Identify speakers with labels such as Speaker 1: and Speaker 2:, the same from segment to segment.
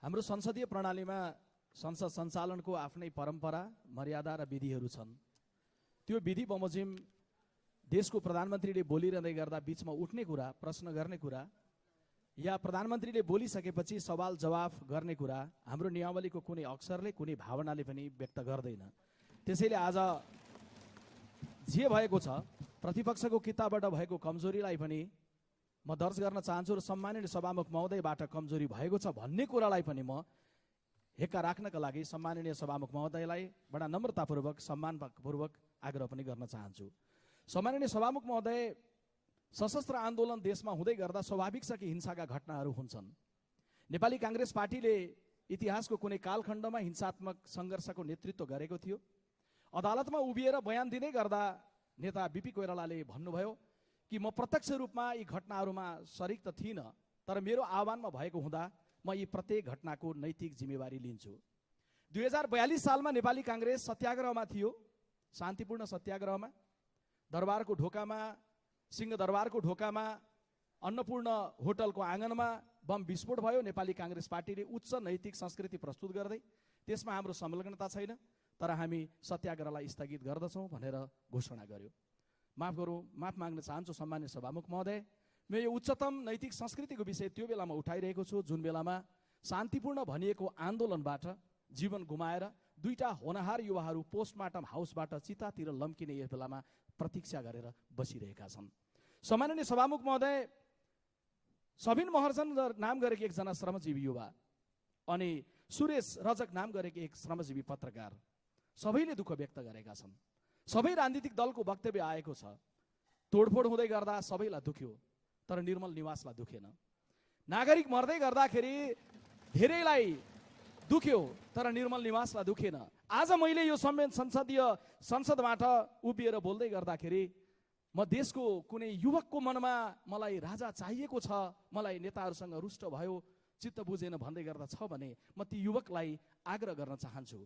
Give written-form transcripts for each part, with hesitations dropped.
Speaker 1: हाम्रो संसदीय प्रणालीमा संसद सञ्चालनको आफ्नै परम्परा, मर्यादा र विधिहरू छन्। त्यो विधि बमोजिम देशको प्रधानमन्त्रीले बोलिरहँदै गर्दा बीचमा उठ्ने कुरा, प्रश्न गर्ने कुरा या प्रधानमन्त्रीले बोलिसकेपछि सवाल जवाफ गर्ने कुरा हाम्रो नियमावलीको कुनै अक्षरले, कुनै भावनाले पनि व्यक्त गर्दैन। त्यसैले आज जे भएको छ, प्रतिपक्षको किताबाट भएको कमजोरीलाई पनि म दर्ज गर्न चाहन्छु र सम्माननीय सभामुख महोदयबाट कमजोरी भएको छ भन्ने कुरालाई पनि म हेक्का राख्नका लागि सम्माननीय सभामुख महोदयलाई बडा नम्रतापूर्वक, सम्मानपूर्वक आग्रह पनि गर्न चाहन्छु। सम्माननीय सभामुख महोदय, सशस्त्र आन्दोलन देशमा हुँदै गर्दा स्वाभाविक छ कि हिंसाका घटनाहरू हुन्छन्। नेपाली काङ्ग्रेस पार्टीले इतिहासको कुनै कालखण्डमा हिंसात्मक सङ्घर्षको नेतृत्व गरेको थियो। अदालतमा उभिएर बयान दिँदै गर्दा नेता बिपी कोइरालाले भन्नुभयो कि म प्रत्यक्ष रूपमा यी घटनाहरूमा सरिक त थिइनँ, तर मेरो आह्वानमा भएको हुँदा म यी प्रत्येक घटनाको नैतिक जिम्मेवारी लिन्छु। 2042 सालमा नेपाली काङ्ग्रेस सत्याग्रहमा थियो, शान्तिपूर्ण सत्याग्रहमा। दरबारको ढोकामा, सिंहदरबारको ढोकामा, अन्नपूर्ण होटलको आँगनमा बम विस्फोट भयो। नेपाली काङ्ग्रेस पार्टीले उच्च नैतिक संस्कृति प्रस्तुत गर्दै त्यसमा हाम्रो संलग्नता छैन, तर हामी सत्याग्रहलाई स्थगित गर्दछौँ भनेर घोषणा गर्यो। माफ माग्न चाहन्छु सम्मान्य सभामुख महोदय, म यो उच्चतम नैतिक संस्कृतिको विषय त्यो बेलामा उठाइरहेको छु जुन बेलामा शान्तिपूर्ण भनिएको आन्दोलनबाट जीवन गुमाएर दुईटा होनहार युवाहरू पोस्टमार्टम हाउसबाट चितातिर लम्किने यस बेलामा प्रतीक्षा गरेर बसिरहेका छन्। सम्माननीय सभामुख महोदय, सबिन महर्जन नाम गरेको एकजना श्रमजीवी युवा अनि सुरेश रजक नाम गरेको एक श्रमजीवी पत्रकार सबैले दुःख व्यक्त गरेका छन्। सबै राजनीतिक दलको वक्तव्य आएको छ। तोडफोड हुँदै गर्दा सबैलाई दुख्यो, तर निर्मल निवासलाई दुखेन। नागरिक मर्दै गर्दाखेरि धेरैलाई दुख्यो, तर निर्मल निवासलाई दुखेन। आज मैले यो संसदबाट उभिएर बोल्दै गर्दाखेरि म देशको कुनै युवकको मनमा मलाई राजा चाहिएको छ, मलाई नेताहरूसँग रुष्ट भयो, चित्त बुझेन भन्दै गर्दा छ भने म ती युवकलाई आग्रह गर्न चाहन्छु,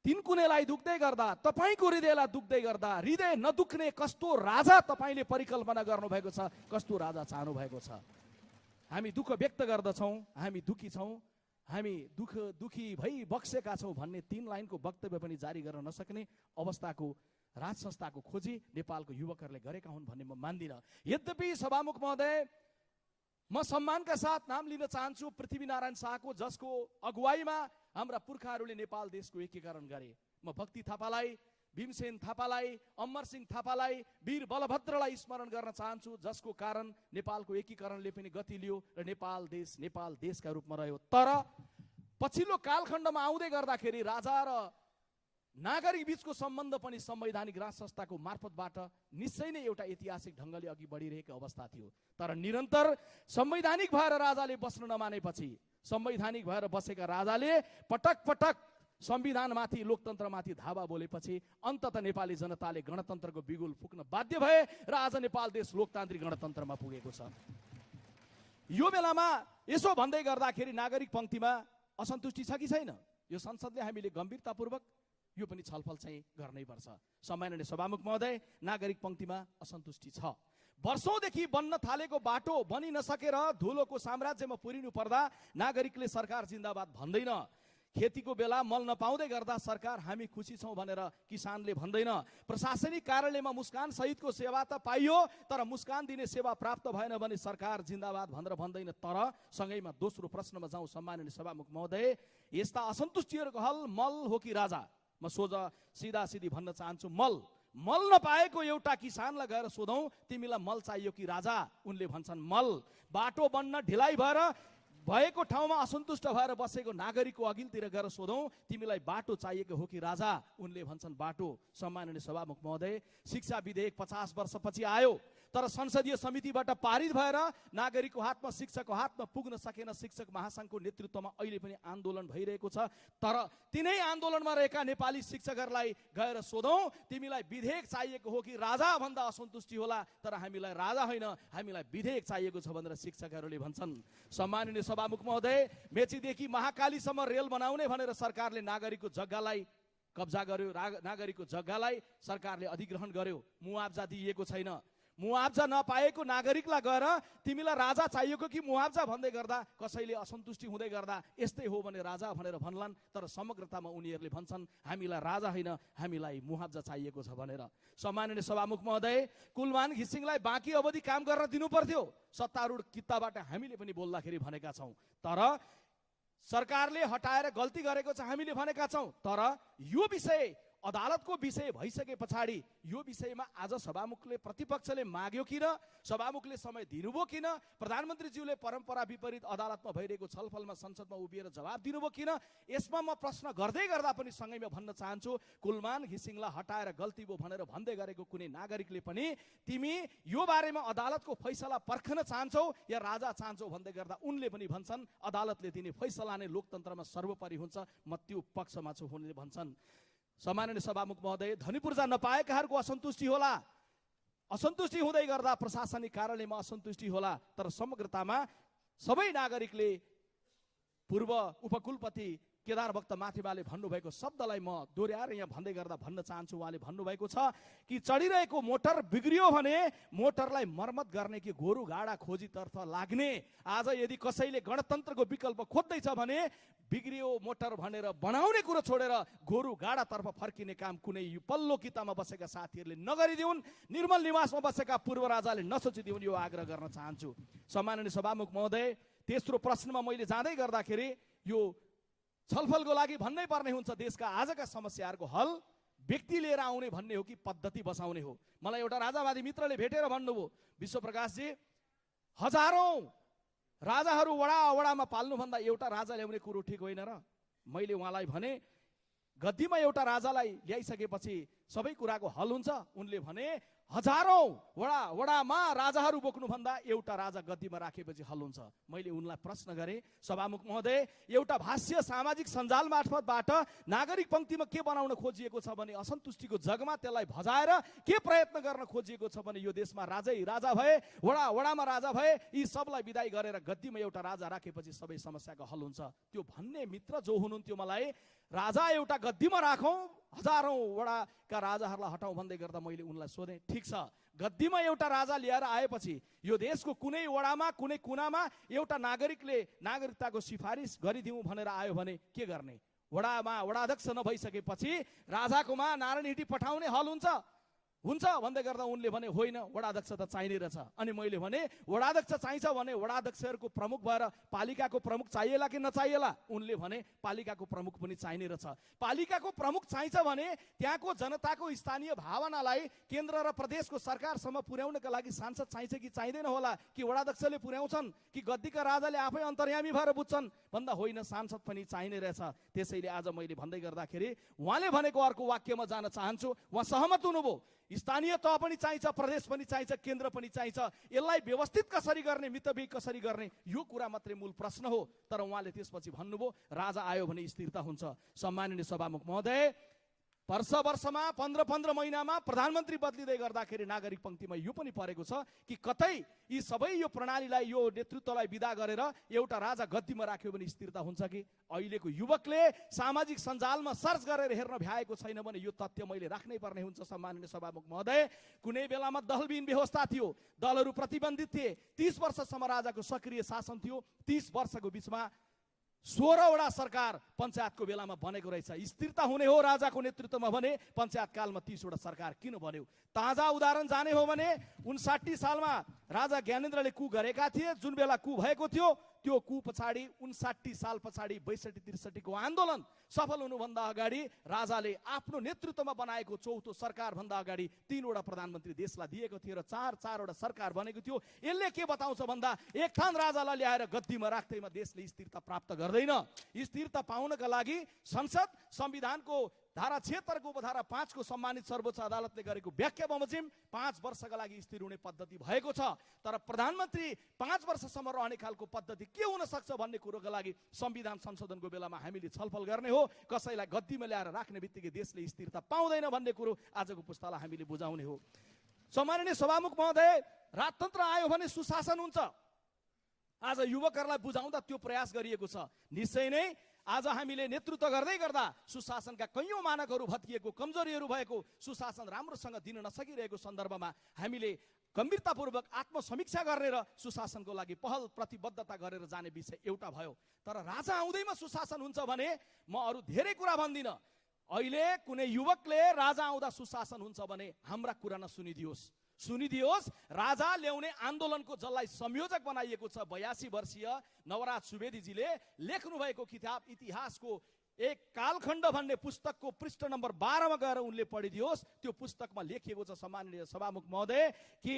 Speaker 1: तीन कुनेलाई दुख्दै गर्दा, तपाईँको हृदयलाई दुख्दै गर्दा, हृदय नदुख्ने कस्तो राजा तपाईँले परिकल्पना गर्नुभएको छ, कस्तो राजा चाहनु भएको छ। हामी दुःख व्यक्त गर्दछौँ, हामी दुखी छौँ, हामी दुखी भई बक्सेका छौँ भन्ने 3 लाइनको वक्तव्य पनि जारी गर्न नसक्ने अवस्थाको राज संस्थाको खोजी नेपालको युवकहरूले गरेका हुन् भन्ने म मान्दिनँ। यद्यपि सभामुख महोदय, म सम्मानका साथ नाम लिन चाहन्छु पृथ्वीनारायण शाहको, जसको अगुवाईमा हाम्रा पुर्खाहरूले नेपाल देशको एकीकरण गरे। म भक्ति थापालाई, भीमसेन थापालाई, अमरसिंह थापालाई, वीर बलभद्रलाई स्मरण गर्न चाहन्छु, जसको कारण नेपालको एकीकरणले पनि गति लियो र नेपाल देशका रूपमा रह्यो। तर पछिल्लो कालखण्डमा आउँदै गर्दाखेरि राजा र नागरिक बीचको सम्बन्ध पनि संवैधानिक राज संस्थाको मार्फतबाट निश्चय नै एउटा ऐतिहासिक ढङ्गले अघि बढिरहेको अवस्था थियो। तर निरन्तर संवैधानिक भएर राजाले बस्न नमानेपछि, संवैधानिक भएर बसेका राजाले पटक संविधानमाथि, लोकतन्त्रमाथि धावा बोलेपछि अन्ततः नेपाली जनताले गणतन्त्रको बिगुल फुक्न बाध्य भए र आज नेपाल देश लोकतान्त्रिक गणतन्त्रमा पुगेको छ। यो बेलामा यसो भन्दै गर्दाखेरि नागरिक पङ्क्तिमा असन्तुष्टि छ कि छैन? यो संसदले हामीले गम्भीरतापूर्वक यो पनि छलफल चाहिँ गर्नैपर्छ। सम्माननीय सभामुख महोदय, नागरिक पङ्क्तिमा असन्तुष्टि छ। वर्षौंदेखि बन्न थालेको बाटो बनि नसकेर धुलोको साम्राज्यमा पुरिनु पर्दा नागरिकले सरकार जिन्दाबाद भन्दैन। खेतीको बेला मल नपाउँदै गर्दा सरकार हामी खुसी छौँ भनेर किसानले भन्दैन। प्रशासनिक कार्यालयमा मुस्कान सहितको सेवा त पाइयो, तर मुस्कान दिने सेवा प्राप्त भएन भने सरकार जिन्दाबाद भनेर भन्दैन। तर सँगैमा दोस्रो प्रश्नमा जाउँ सम्माननीय सभामुख महोदय, यस्ता असन्तुष्टिहरूको हल मल हो कि राजा? म सिधा भन्न चाहन्छु, मल नपाएको एउटा किसानलाई गएर सोधौँ, तिमीलाई मल चाहियो कि राजा? उनले भन्छन् मल। बाटो बन्न ढिलाइ भएर भएको ठाउँमा असन्तुष्ट भएर बसेको नागरिकको अघिल्तिर गएर सोधौँ, तिमीलाई बाटो चाहिएको हो कि राजा? उनले भन्छन् बाटो। सम्माननीय सभामुख महोदय, शिक्षा विधेयक 50 वर्षपछि आयो, तर संसदीय समितिबाट पारित भएर नागरिकको हातमा, शिक्षकको हातमा पुग्न सकेन। शिक्षक महासङ्घको नेतृत्वमा अहिले पनि आन्दोलन भइरहेको छ। तर तिनै आन्दोलनमा रहेका नेपाली शिक्षकहरूलाई गएर सोधौँ, तिमीलाई विधेयक चाहिएको हो कि राजा भन्दा असन्तुष्टि होला, तर हामीलाई राजा होइन, हामीलाई विधेयक चाहिएको छ भनेर शिक्षकहरूले भन्छन्। सम्माननीय सभामुख महोदय, मेचीदेखि महाकालीसम्म रेल बनाउने भनेर सरकारले नागरिकको जग्गालाई कब्जा गर्यो, नागरिकको जग्गालाई सरकारले अधिग्रहण गर्यो, मुआवजा दिइएको छैन। मुआब्जा नपाएको नागरिकलाई गएर तिमीलाई राजा चाहिएको कि मुआब्जा भन्दै गर्दा कसैले असन्तुष्टि हुँदै गर्दा यस्तै हो भने राजा भनेर भन्लान्, तर समग्रतामा उनीहरूले भन्छन् हामीलाई राजा होइन, हामीलाई मुआब्जा चाहिएको छ भनेर। सम्माननीय सभामुख महोदय, कुलमान घिसिङलाई बाँकी अवधि काम गर्न दिनु पर्थ्यो, सत्तारूढ कित्ताबाट हामीले पनि बोल्दाखेरि भनेका छौँ। तर सरकारले हटाएर गल्ती गरेको छ हामीले भनेका छौँ। तर यो विषय अदालतको विषय भइसके पछाडि यो विषयमा आज सभामुखले प्रतिपक्षले माग्यो किन, सभामुखले समय दिनुभयो किन, प्रधानमन्त्रीज्यूले परम्परा विपरीत अदालतमा भइरहेको छलफलमा संसदमा उभिएर जवाब दिनुभयो किन, यसमा म प्रश्न गर्दै गर्दा पनि सँगैमा भन्न चाहन्छु, कुलमान घिसिङलाई हटाएर गल्ती भयो भनेर भन्दै गरेको कुनै नागरिकले पनि तिमी यो बारेमा अदालतको फैसला पर्खन चाहन्छौ या राजा चाहन्छौ भन्दै गर्दा उनले पनि भन्छन् अदालतले दिने फैसला नै लोकतन्त्रमा सर्वोपरि हुन्छ, म त्यो पक्षमा छु हुने भन्छन्। सम्माननीय सभामुख महोदय, धनीपूर्जा नपाएकाहरूको असन्तुष्टि होला, असन्तुष्टि हुँदै गर्दा प्रशासनिक कार्यालयमा असन्तुष्टि होला, तर समग्रतामा सबै नागरिकले पूर्व उपकुलपति केदार भक्त माथिबाले भन्नुभएको शब्दलाई म दोहोऱ्याएर यहाँ भन्दै गर्दा भन्न चाहन्छु। उहाँले भन्नुभएको छ कि चढिरहेको मोटर बिग्रियो भने मोटरलाई मर्मत गर्ने कि गोरु गाडा खोजीतर्फ लाग्ने। आज यदि कसैले गणतन्त्रको विकल्प खोज्दैछ भने बिग्रियो मोटर भनेर बनाउने कुरो छोडेर गोरु गाडातर्फ फर्किने काम कुनै पल्लो कितामा बसेका साथीहरूले नगरिदिउन्, निर्मल निवासमा बसेका पूर्व राजाले नसोचिदिउन्, यो आग्रह गर्न चाहन्छु। सम्माननीय सभामुख महोदय, तेस्रो प्रश्नमा मैले जाँदै गर्दाखेरि यो छलफलको लागि भन्नै पर्ने हुन्छ देशका आजका समस्याहरूको हल व्यक्ति लिएर आउने भन्ने हो कि पद्धति बसाउने हो। मलाई एउटा राजावादी मित्रले भेटेर भन्नुभयो, विश्वप्रकाशजी हजारौं राजाहरू वडा वडामा पाल्नुभन्दा एउटा राजा ल्याउने कुरो ठिक होइन र? मैले उहाँलाई भने गद्दीमा एउटा राजालाई ल्याइसकेपछि सबै कुराको हल हुन्छ। उनले भने हजारौं वडा वडामा राजाहरू बोक्नुभन्दा एउटा राजा गद्दीमा राखेपछि हल हुन्छ। मैले उनलाई प्रश्न गरेँ, सभामुख महोदय, एउटा भाष्य सामाजिक सञ्जाल मार्फतबाट नागरिक पंक्तिमा के बनाउन खोजिएको छ भने असन्तुष्टिको जगमा त्यसलाई भजाएर के प्रयत्न गर्न खोजिएको छ भने यो देशमा राजै राजा भए, वडा वडामा राजा भए, यी सबलाई विदाई गरेर गद्दीमा एउटा राजा राखेपछि सबै समस्याको हल हुन्छ। त्यो भन्ने मित्र जो हुनुहुन्थ्यो मलाई राजा एउटा गद्दीमा राखौँ, हजारौं वडाका राजाहरूलाई हटाउँ भन्दै गर्दा मैले उनलाई सोधेँ, ठिक छ, गद्दीमा एउटा राजा लिएर आएपछि यो देशको कुनै वडामा कुनै कुनामा एउटा नागरिकले नागरिकताको सिफारिस गरिदिउँ भनेर आयो भने के गर्ने? वडामा वडाध्यक्ष नभइसकेपछि राजाकोमा नारायण हिटी पठाउने हल हुन्छ भन्दै गर्दा उनले भने होइन, वडाध्यक्ष त चाहिने रहेछ। अनि मैले भने वडाध्यक्ष चाहिन्छ भने वडाध्यक्षहरूको प्रमुख भएर पालिकाको प्रमुख चाहिएला कि नचाहिएला? उनले भने पालिकाको प्रमुख पनि चाहिने रहेछ। पालिकाको प्रमुख चाहिन्छ भने त्यहाँको जनताको स्थानीय भावनालाई केन्द्र र प्रदेशको सरकारसम्म पुर्याउनका लागि सांसद चाहिन्छ कि चाहिँदैन होला, कि वडाध्यक्षले पुर्याउँछन् कि गद्दीका राजाले आफै अन्तर्यामी भएर बुझ्छन् भन्दा होइन, सांसद पनि चाहिने रहेछ। त्यसैले आज मैले भन्दै गर्दाखेरि उहाँले भनेको अर्को वाक्यमा जान चाहन्छु, उहाँ सहमत हुनुभयो, स्थानीय तह पनि चाहिन्छ, प्रदेश पनि चाहिन्छ, केन्द्र पनि चाहिन्छ, यसलाई व्यवस्थित कसरी गर्ने, मितव्ययी कसरी गर्ने, यो कुरा मात्रै मूल प्रश्न हो। तर उहाँले त्यसपछि भन्नुभयो राजा आयो भने स्थिरता हुन्छ। सम्माननीय सभामुख महोदय, वर्षमा 15 महिनामा प्रधानमन्त्री बदलिँदै गर्दाखेरि नागरिक पंक्तिमा यो पनि परेको छ कि कतै यी सबै यो प्रणालीलाई यो नेतृत्वलाई विदा गरेर एउटा राजा गद्दीमा राख्यो भने स्थिरता हुन्छ कि? अहिलेको युवकले सामाजिक सञ्जालमा सर्च गरेर हेर्न भ्याएको छैन भने यो तथ्य मैले राख्नै पर्ने हुन्छ। सम्माननीय सभामुख महोदय, कुनै बेलामा दलविहीन व्यवस्था थियो, दलहरू प्रतिबन्धित थिए, 30 वर्षसम्म राजाको सक्रिय शासन थियो, 30 वर्षको बिचमा 16 वटा सरकार पञ्चायतको बेलामा बनेको रहेछ। स्थिरता हुने हो राजाको नेतृत्वमा भने पञ्चायत कालमा 30 वटा सरकार किन बन्यो? ताजा उदाहरण जाने हो भने 59 सालमा राजा ज्ञानेन्द्रले कु गरेका थिए, जुन बेला कु भएको थियो त्यो कु पछाडि 59 साल पछाडि 62-63 को आन्दोलन सफल हुनुभन्दा अगाडि राजाले आफ्नो नेतृत्वमा बनाएको चौथो सरकार भन्दा अगाडि 3 वटा प्रधानमन्त्री देशलाई दिएको थियो र 4 वटा सरकार बनेको थियो। यसले के बताउँछ भन्दा एक थान राजालाई ल्याएर गद्दीमा राख्दैमा देशले स्थिरता प्राप्त गर्दैन। स्थिरता पाउनका लागि संसद संविधानको धारा 76 को उपधारा 5 को सम्मानित सर्वोच्च अदालतले गरेको व्याख्या बमोजिम 5 वर्षका लागि स्थिर हुने पद्धति भएको छ। तर प्रधानमन्त्री 5 वर्षसम्म रहने खालको पद्धति के हुन सक्छ भन्ने कुरोका लागि संविधान संशोधनको बेलामा हामीले छलफल गर्ने हो। कसैलाई गद्दीमा ल्याएर राख्ने बित्तिकै देशले स्थिरता पाउँदैन भन्ने कुरो आजको पुस्तालाई हामीले बुझाउने हो। सम्माननीय सभामुख महोदय, राजतन्त्र आयो भने सुशासन हुन्छ। आज युवकहरूलाई बुझाउँदा त्यो प्रयास गरिएको छ। निश्चय नै आज हामीले नेतृत्व गर्दै गर्दा सुशासनका कैयौं मानकहरू भत्किएको, कमजोरीहरू भएको, सुशासन राम्रोसँग दिन नसकिरहेको सन्दर्भमा हामीले गम्भीरतापूर्वक आत्मसमीक्षा गर्ने र सुशासनको लागि पहल प्रतिबद्धता गरेर जाने विषय एउटा भयो। तर राजा आउँदैमा सुशासन हुन्छ भने म अरू धेरै कुरा भन्दिनँ। अहिले कुनै युवकले राजा आउँदा सुशासन हुन्छ भने हाम्रा कुरा सुनिदियोस्। राजा ल्याउने आन्दोलनको जसलाई संयोजक बनाइएको छ 82 वर्षीय नवराज सुवेदीजीले लेख्नु भएको किताब इतिहासको एक कालखण्ड भन्ने पुस्तकको पृष्ठ नम्बर 12 मा गएर उनले पढिदियोस्। त्यो पुस्तकमा लेखिएको छ सम्माननीय सभामुख महोदय कि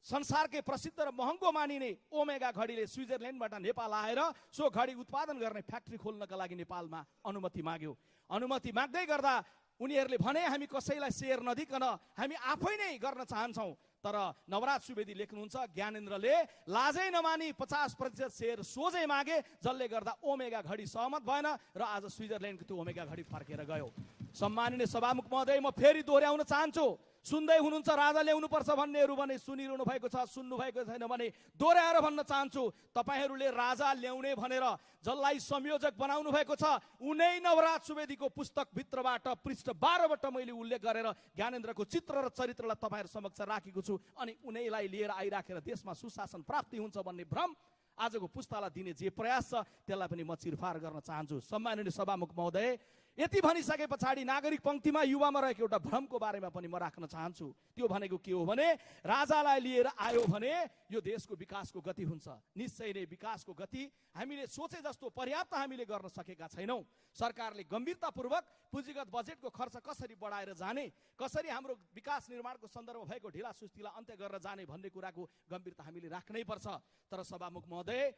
Speaker 1: संसारकै प्रसिद्ध र महँगो मानिने ओमेगा घडीले स्विजरल्यान्डबाट नेपाल आएर सो घडी उत्पादन गर्ने फ्याक्ट्री खोल्नका लागि नेपालमा अनुमति माग्यो। अनुमति माग्दै गर्दा उनीहरूले भने हामी कसैलाई सेयर नदिकन हामी आफै नै गर्न चाहन्छौँ। तर नवराज सुवेदी लेख्नुहुन्छ ज्ञानेन्द्रले लाजै नमानी 50% सेयर सोझै मागे, जसले गर्दा ओमेगा घडी सहमत भएन र आज स्विजरल्यान्डको त्यो ओमेगा घडी फर्केर गयो। सम्माननीय सभामुख महोदय, म फेरि दोहोऱ्याउन चाहन्छु, सुन्दै हुनुहुन्छ राजा ल्याउनुपर्छ भन्नेहरू भने सुनिरहनु भएको छ, सुन्नु भएको छैन भने दोहोऱ्याएर भन्न चाहन्छु, तपाईँहरूले राजा ल्याउने भनेर जसलाई संयोजक बनाउनु भएको छ उनै नवराज सुवेदीको पुस्तक भित्रबाट पृष्ठ 12 बाट मैले उल्लेख गरेर ज्ञानेन्द्रको चित्र र चरित्रलाई तपाईँहरू समक्ष राखेको छु। अनि उनैलाई लिएर आइराखेर देशमा सुशासन प्राप्ति हुन्छ भन्ने भ्रम आजको पुस्तालाई दिने जे प्रयास छ त्यसलाई पनि म चिरफार गर्न चाहन्छु। सम्माननीय सभामुख महोदय, यति भनिसके पछाडि नागरिक पंक्तिमा युवामा रहेको एउटा भ्रमको बारेमा पनि म राख्न चाहन्छु। त्यो भनेको के हो भने राजालाई लिएर आयो भने यो देशको विकासको गति हुन्छ। निश्चय नै विकासको गति हामीले सोचे जस्तो पर्याप्त हामीले गर्न सकेका छैनौँ। सरकारले गम्भीरतापूर्वक पुँजीगत बजेटको खर्च कसरी बढाएर जाने, कसरी हाम्रो विकास निर्माणको सन्दर्भमा भएको ढिला सुस्तीलाई अन्त्य गरेर जाने भन्ने कुराको गम्भीरता हामीले राख्नै पर्छ। तर सभामुख महोदय,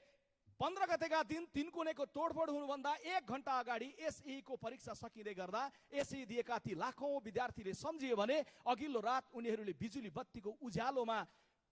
Speaker 1: 15 गतेका दिन तिनकुनेको तोडफोड हुनुभन्दा 1 घण्टा अगाडि एसई को परीक्षा सकिँदै गर्दा एसई दिएका ती लाखौं विद्यार्थीले सम्झियो भने अघिल्लो रात उनीहरूले बिजुली बत्तीको उज्यालोमा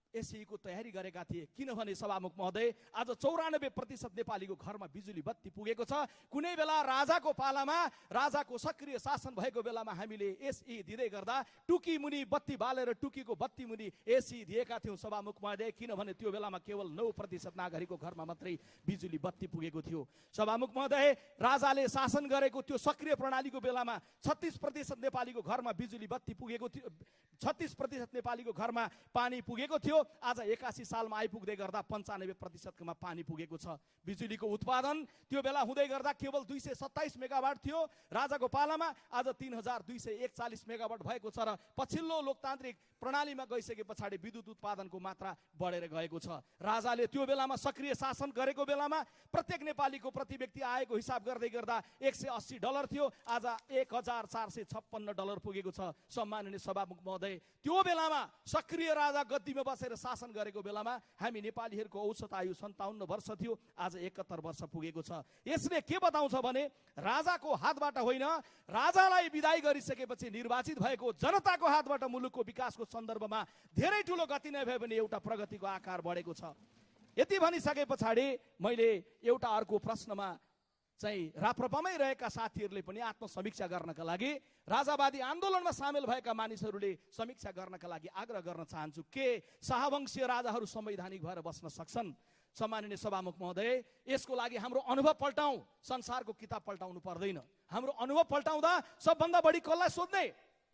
Speaker 1: एसई को तयारी गरेका थिए। किनभने सभामुख महोदय, आज 94% नेपालीको घरमा बिजुली बत्ती पुगेको छ। कुनै बेला राजाको पालामा राजाको सक्रिय शासन भएको बेलामा हामीले एसई दिँदै गर्दा टुकी मुनि बत्ती बालेर टुकीको बत्ती मुनि एसई दिएका थियौँ सभामुख महोदय। किनभने त्यो बेलामा केवल 9% नागरिकको घरमा मात्रै बिजुली बत्ती पुगेको थियो। सभामुख महोदय, राजाले शासन गरेको त्यो सक्रिय प्रणालीको बेलामा 36% नेपालीको घरमा बिजुली बत्ती पुगेको थियो, 36% नेपालीको घरमा पानी पुगेको थियो। आज 81 सालमा आइपुग्दै गर्दा 95% मा पानी पुगेको छ। बिजुलीको उत्पादन त्यो बेला हुँदै गर्दा केवल 227 मेगावाट थियो राजाको पालामा, आज 3241 मेगावाट भएको छ र पछिल्लो लोकतान्त्रिक प्रणालीमा गइसके पछाडि विद्युत उत्पादनको मात्रा बढेर गएको छ। राजाले त्यो बेलामा सक्रिय शासन गरेको बेलामा प्रत्येक नेपालीको प्रति व्यक्ति आएको हिसाब गर्दै गर्दा $180 थियो, आज $1456 पुगेको छ। सम्माननीय सभामुख महोदय, त्यो बेलामा सक्रिय राजा गद्दीमा बसेर शासन गरेको बेलामा हामी नेपालीहरूको औसत आयु 57 वर्ष थियो, आज 71 वर्ष पुगेको छ। यसले के बताउँछ भने राजाको हातबाट होइन, राजालाई विदाई गरिसकेपछि निर्वाचित भएको जनताको हातबाट मुलुकको विकासको सन्दर्भमा धेरै ठुलो गति नै भयो भने एउटा प्रगतिको आकार बढेको छ। यति भनिसके पछाडि मैले एउटा अर्को प्रश्नमा चाहिँ राप्रपामै रहेका साथीहरूले पनि आत्मसमीक्षा गर्नका लागि, राजावादी आन्दोलनमा सामेल भएका मानिसहरूले समीक्षा गर्नका लागि आग्रह गर्न चाहन्छु के शाहवंशीय राजाहरू संवैधानिक भएर बस्न सक्छन्? सम्माननीय सभामुख महोदय, यसको लागि हाम्रो अनुभव पल्टाउँ, संसारको किताब पल्टाउनु पर्दैन। हाम्रो अनुभव पल्टाउँदा सबभन्दा बढी कसलाई सोध्ने?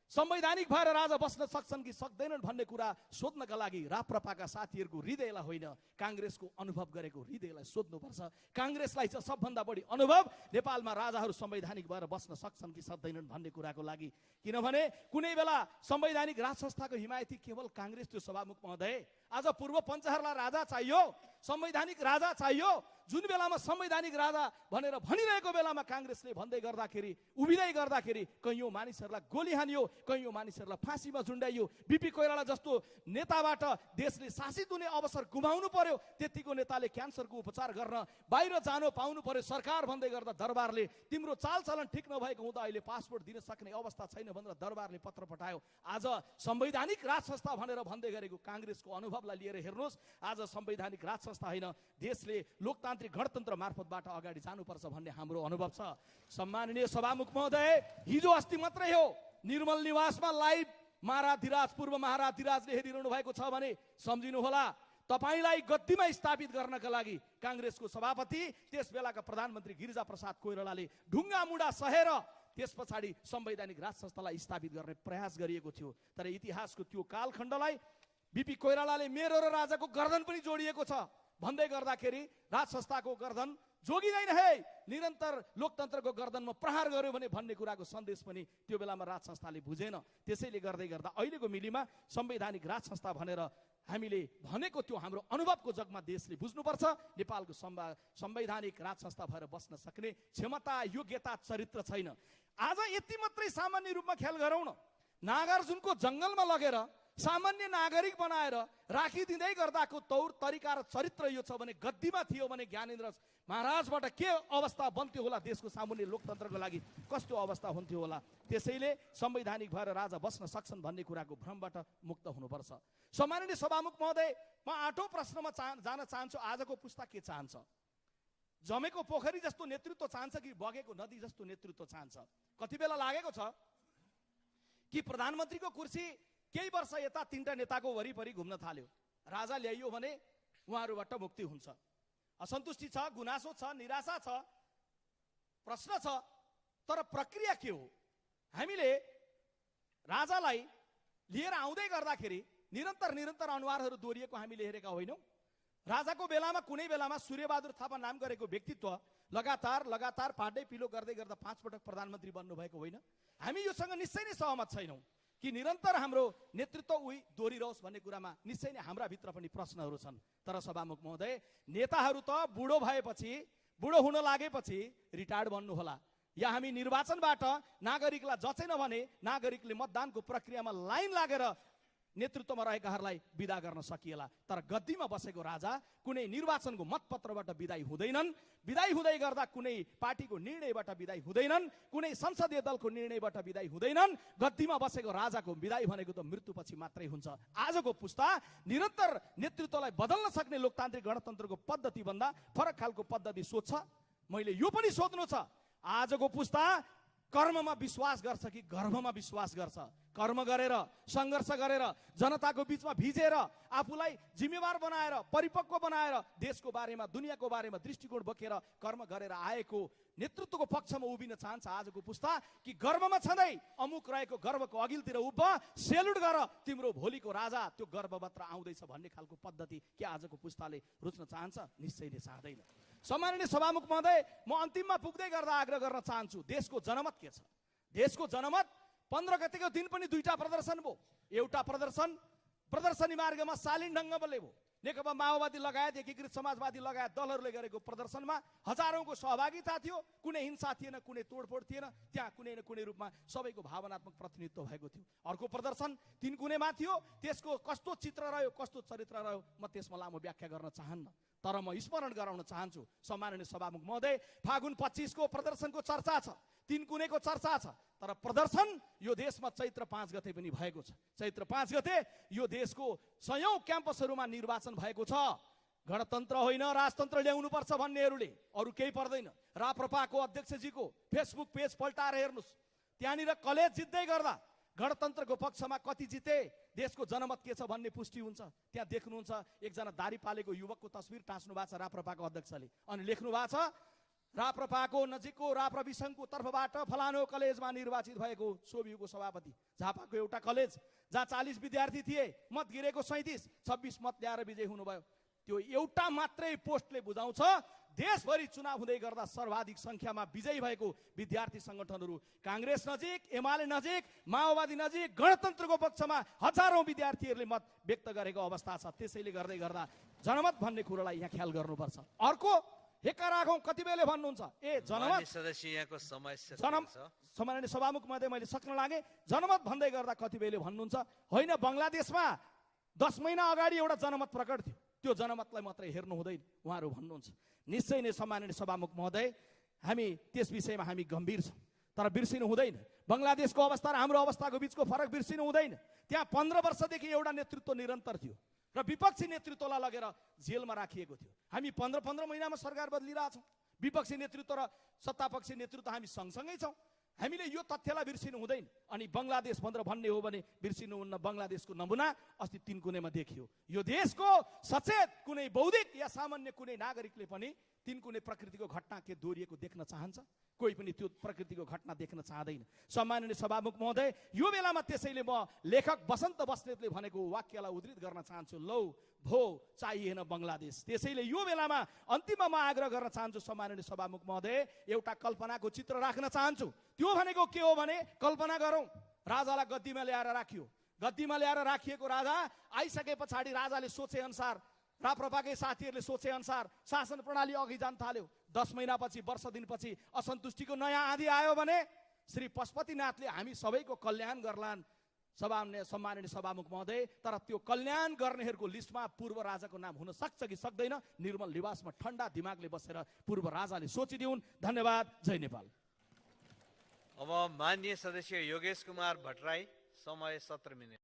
Speaker 1: संवैधानिक भएर राजा बस्न सक्छन् कि सक्दैनन् भन्ने कुरा सोध्नका लागि राप्रपाका साथीहरूको हृदयलाई होइन, काङ्ग्रेसको अनुभव गरेको हृदयलाई सोध्नुपर्छ। काङ्ग्रेसलाई चाहिँ सबभन्दा बढी अनुभव नेपालमा राजाहरू संवैधानिक भएर बस्न सक्छन् कि सक्दैनन् भन्ने कुराको लागि। किनभने कुनै बेला संवैधानिक राज संस्थाको हिमायती केवल काङ्ग्रेस थियो सभामुख महोदय। आज पूर्व पञ्चहरूलाई राजा चाहियो, संवैधानिक राजा चाहियो। जुन बेलामा संवैधानिक राजा भनेर भनिरहेको बेलामा काङ्ग्रेसले भन्दै गर्दाखेरि, उभिँदै गर्दाखेरि कैयौँ मानिसहरूलाई गोली हानियो, कैयौँ मानिसहरूलाई फाँसीमा झुन्डाइयो। बिपी कोइराला जस्तो नेताबाट देशले शासित हुने अवसर गुमाउनु पर्यो। त्यतिको नेताले क्यान्सरको उपचार गर्न बाहिर जानु पाउनु पर्यो। सरकार भन्दै गर्दा दरबारले तिम्रो चालचलन ठिक नभएको हुँदा अहिले पासपोर्ट दिन सक्ने अवस्था छैन भनेर दरबारले पत्र पठायो। आज संवैधानिक राज संस्था भनेर भन्दै गरेको काङ्ग्रेसको अनुभवलाई लिएर हेर्नुहोस्, आज संवैधानिक राज संस्था होइन, देशले लोकतान्त्रिक गणतन्त्र मार्फतबाट अगाडि जानुपर्छ भन्ने हाम्रो अनुभव छ। सम्माननीय सभामुख महोदय, हिजो अस्ति मात्रै हो निर्मल निवासमा लाइभ महाराधिराज पूर्व महाराधिराजले हेरिरहनु भएको छ भने सम्झिनु होला, तपाईलाई गद्दीमा स्थापित गर्नका लागि काङ्ग्रेसको सभापति त्यस बेलाका प्रधानमन्त्री गिरिजा प्रसाद कोइरालाले ढुङ्गा मुढा सहेर त्यस पछाडि संवैधानिक राज संस्थालाई स्थापित गर्ने प्रयास गरिएको थियो। तर इतिहासको त्यो कालखण्डलाई बिपी कोइरालाले मेरो र राजाको गर्दन पनि जोडिएको छ भन्दै गर्दाखेरि राज संस्थाको गर्दन जोगिँदैन है, निरन्तर लोकतन्त्रको गर्दनमा प्रहार गर्यो भने भन्ने कुराको सन्देश पनि त्यो बेलामा राज संस्थाले बुझेन। त्यसैले गर्दै गर्दा अहिलेको मिलीमा संवैधानिक राज संस्था भनेर हामीले भनेको त्यो हाम्रो अनुभवको जगमा देशले बुझ्नुपर्छ। नेपालको संवैधानिक राज संस्था भएर बस्न सक्ने क्षमता, योग्यता, चरित्र छैन। आज यति मात्रै सामान्य रूपमा ख्याल गरौँ न, नागार्जुनको जङ्गलमा लगेर सामान्य नागरिक बनाएर राखिदिँदै गर्दाको तौर तरिका र चरित्र यो छ भने गद्दीमा थियो भने ज्ञानेन्द्र महाराजबाट के अवस्था बन्थ्यो होला, देशको सामान्य लोकतन्त्रको लागि कस्तो अवस्था हुन्थ्यो होला। त्यसैले संवैधानिक भएर राजा बस्न सक्छन् भन्ने कुराको भ्रमबाट मुक्त हुनुपर्छ। सम्माननीय सभामुख महोदय, म 8औं प्रश्नमा जान चाहन्छु। आजको पुस्ता के चाहन्छ? जमेको पोखरी जस्तो नेतृत्व चाहन्छ कि बगेको नदी जस्तो नेतृत्व चाहन्छ? कति बेला लागेको छ कि प्रधानमन्त्रीको कुर्सी केही वर्ष यता 3टा नेताको वरिपरि घुम्न थाल्यो, राजा ल्याइयो भने उहाँहरूबाट मुक्ति हुन्छ। असन्तुष्टि छ, गुनासो छ, निराशा छ, प्रश्न छ, तर प्रक्रिया के हो? हामीले राजालाई लिएर आउँदै गर्दाखेरि निरन्तर अनुहारहरू दोहोरिएको हामीले हेरेका होइनौँ। राजाको बेलामा कुनै बेलामा सूर्यबहादुर थापा नाम गरेको व्यक्तित्व लगातार पाडै पिलो गर्दै गर्दा 5 पटक प्रधानमन्त्री बन्नुभएको होइन। हामी योसँग निश्चय नै सहमत छैनौँ कि निरन्तर हाम्रो नेतृत्व उही दोहोरिरहोस् भन्ने कुरामा निश्चय नै हाम्रा भित्र पनि प्रश्नहरू छन्। तर सभामुख महोदय, नेताहरू त बुढो हुन लागेपछि रिटायर्ड बन्नु होला, या हामी निर्वाचनबाट नागरिकलाई जचेन भने नागरिकले मतदानको प्रक्रियामा लाइन लागेर नेतृत्वमा रहेकाहरूलाई विदा गर्न सकिएला। तर गद्दीमा बसेको राजा कुनै निर्वाचनको मतपत्रबाट विदाई हुँदैनन्, विदाई हुँदै गर्दा कुनै पार्टीको निर्णयबाट विदाई हुँदैनन्, कुनै संसदीय दलको निर्णयबाट विदाई हुँदैनन्। गद्दीमा बसेको राजाको विदाई भनेको त मृत्युपछि मात्रै हुन्छ। आजको पुस्ता निरन्तर नेतृत्वलाई बदल्न सक्ने लोकतान्त्रिक गणतन्त्रको पद्धतिभन्दा फरक खालको पद्धति सोध्छ। मैले यो पनि सोध्नु छ, आजको पुस्ता कर्ममा विश्वास गर्छ कि गर्भमा विश्वास गर्छ? कर्म गरेर, सङ्घर्ष गरेर, जनताको बिचमा भिजेर, आफूलाई जिम्मेवार बनाएर, परिपक्व बनाएर, देशको बारेमा, दुनियाँको बारेमा दृष्टिकोण बोकेर कर्म गरेर आएको नेतृत्वको पक्षमा उभिन चाहन्छ आजको पुस्ता? कि गर्वमा छँदै अमुक रहेको गर्वको अघिल्तिर उभ, सेल्युट गर, तिम्रो भोलिको राजा त्यो गर्वमात्र आउँदैछ भन्ने खालको पद्धति के आजको पुस्ताले रुच्न चाहन्छ? निश्चय नै चाहदैन। सम्माननीय सभामुख महोदय, म अन्तिममा पुग्दै गर्दा आग्रह गर्न चाहन्छु, देशको जनमत के छ? देशको जनमत 15 गतेको दिन पनि 2टा प्रदर्शन भयो। एउटा प्रदर्शनी मार्गमा शालीन ढङ्गले भयो। नेकपा माओवादी लगायत एकीकृत समाजवादी लगायत दलहरूले गरेको प्रदर्शनमा हजारौंको सहभागिता थियो। कुनै हिंसा थिएन, कुनै तोडफोड थिएन, त्यहाँ कुनै न कुनै रूपमा सबैको भावनात्मक प्रतिनिधित्व भएको थियो। अर्को प्रदर्शन 3 कुनेमा थियो, त्यसको कस्तो चित्र रह्यो, कस्तो चरित्र रह्यो म त्यसमा लामो व्याख्या गर्न चाहन्न। तर म स्मरण गराउन चाहन्छु सम्माननीय सभामुख महोदय, फागुन 25 को प्रदर्शनको चर्चा छ, 3 कुनेको चर्चा छ, तर प्रदर्शन यो देशमा चैत्र 5 गते पनि भएको छ। चैत्र 5 गते यो देशको 100औं क्याम्पसहरूमा निर्वाचन भएको छ। गणतन्त्र होइन राजतन्त्र ल्याउनुपर्छ भन्नेहरूले अरू केही पर्दैन। राप्रपाको अध्यक्षजीको फेसबुक पेज पल्टाएर हेर्नुहोस्, त्यहाँनिर कलेज जित्दै गर्दा गणतन्त्रको पक्षमा कति जिते, देशको जनमत के छ भन्ने पुष्टि हुन्छ। त्यहाँ देख्नुहुन्छ एकजना दारी पालेको युवकको तस्बिर टाँच्नु भएको छ राप्रपाको अध्यक्षले, अनि लेख्नु भएको छ राप्रपाको नजिकको राप्रवि सङ्घको तर्फबाट फलानो कलेजमा निर्वाचित भएको सोभियुको सभापति। झापाको एउटा कलेज जहाँ 40 विद्यार्थी थिए, मत गिरेको 37, 26 मत ल्याएर विजय हुनुभयो। त्यो एउटा मात्रै पोस्टले बुझाउँछ देशभरि चुनाव हुँदै गर्दा सर्वाधिक संख्यामा विजयी भएको विद्यार्थी संगठनहरू कांग्रेस नजिक, एमाले नजिक, माओवादी नजिक, गणतन्त्रको पक्षमा हजारौं विद्यार्थीहरूले मत व्यक्त गरेको अवस्था छ। त्यसैले गर्दै गर्दा जनमत भन्ने कुरालाई यहाँ ख्याल गर्नुपर्छ। अर्को हेक्का राखौं कति बेले भन्नुहुन्छ जनमत
Speaker 2: सदस्य यहाँको समस्या
Speaker 1: सम्माननीय सभामुख महोदय, मैले सक्न लागे जनमत भन्दै गर्दा कति बेले भन्नुहुन्छ? होइन, बङ्गलादेशमा 10 महिना अगाडि एउटा जनमत प्रकट थियो, त्यो जनमतलाई मात्रै हेर्नु हुँदैन उहाँहरू भन्नुहुन्छ। निश्चय नै सम्माननीय सभामुख महोदय, हामी त्यस विषयमा हामी गम्भीर छौँ, तर बिर्सिनु हुँदैन। बङ्गलादेशको अवस्था र हाम्रो अवस्थाको बिचको फरक बिर्सिनु हुँदैन। त्यहाँ 15 वर्षदेखि एउटा नेतृत्व निरन्तर थियो र विपक्षी नेतृत्वलाई लगेर जेलमा राखिएको थियो। हामी 15 महिनामा सरकार बदलिरहेछौँ। विपक्षी नेतृत्व र सत्तापक्षी नेतृत्व हामी सँगसँगै छौँ। हामीले यो तथ्यलाई बिर्सिनु हुँदैन। अनि बङ्गलादेश भन्ने हो भने बिर्सिनुहुन्न। बङ्गलादेशको नमुना अस्ति 3 कुनेमा देखियो। यो देशको सचेत कुनै बौद्धिक या सामान्य कुनै नागरिकले पनि 3 कुने प्रकृतिको घटना के दोहोरिएको देख्न चाहन्छ? कोही पनि त्यो प्रकृतिको घटना देख्न चाहदैन। सम्माननीय सभामुख महोदय, यो बेलामा त्यसैले म लेखक बसन्त बस्नेतले भनेको वाक्यलाई उद्धृत गर्न चाहन्छु, लौ भो चाहिएन बङ्गलादेश। त्यसैले यो बेलामा अन्तिममा म आग्रह गर्न चाहन्छु सम्माननीय सभामुख महोदय, एउटा कल्पनाको चित्र राख्न चाहन्छु। त्यो भनेको के हो भने, कल्पना गरौँ राजालाई गद्दीमा ल्याएर राखियो, गद्दीमा ल्याएर राखिएको राजा आइसके पछाडि राजाले सोचे अनुसार, राप्रपाकै साथीहरूले सोचे अनुसार शासन प्रणाली अघि जान थाल्यो। 10 महिनापछि, वर्ष दिनपछि असन्तुष्टिको नयाँ आँधी आयो भने श्री पशुपतिनाथले हामी सबैको कल्याण गर्लान्। सम्माननीय सभामुख महोदय, तर त्यो कल्याण गर्नेहरूको लिस्टमा पूर्व राजाको नाम हुन सक्छ कि सक्दैन? निर्मल निवासमा ठन्डा दिमागले बसेर पूर्व राजाले सोचिदिउन्। धन्यवाद। जय नेपाल।
Speaker 2: अब माननीय सदस्य योगेश कुमार भट्टराई, समय 17 मिनेट।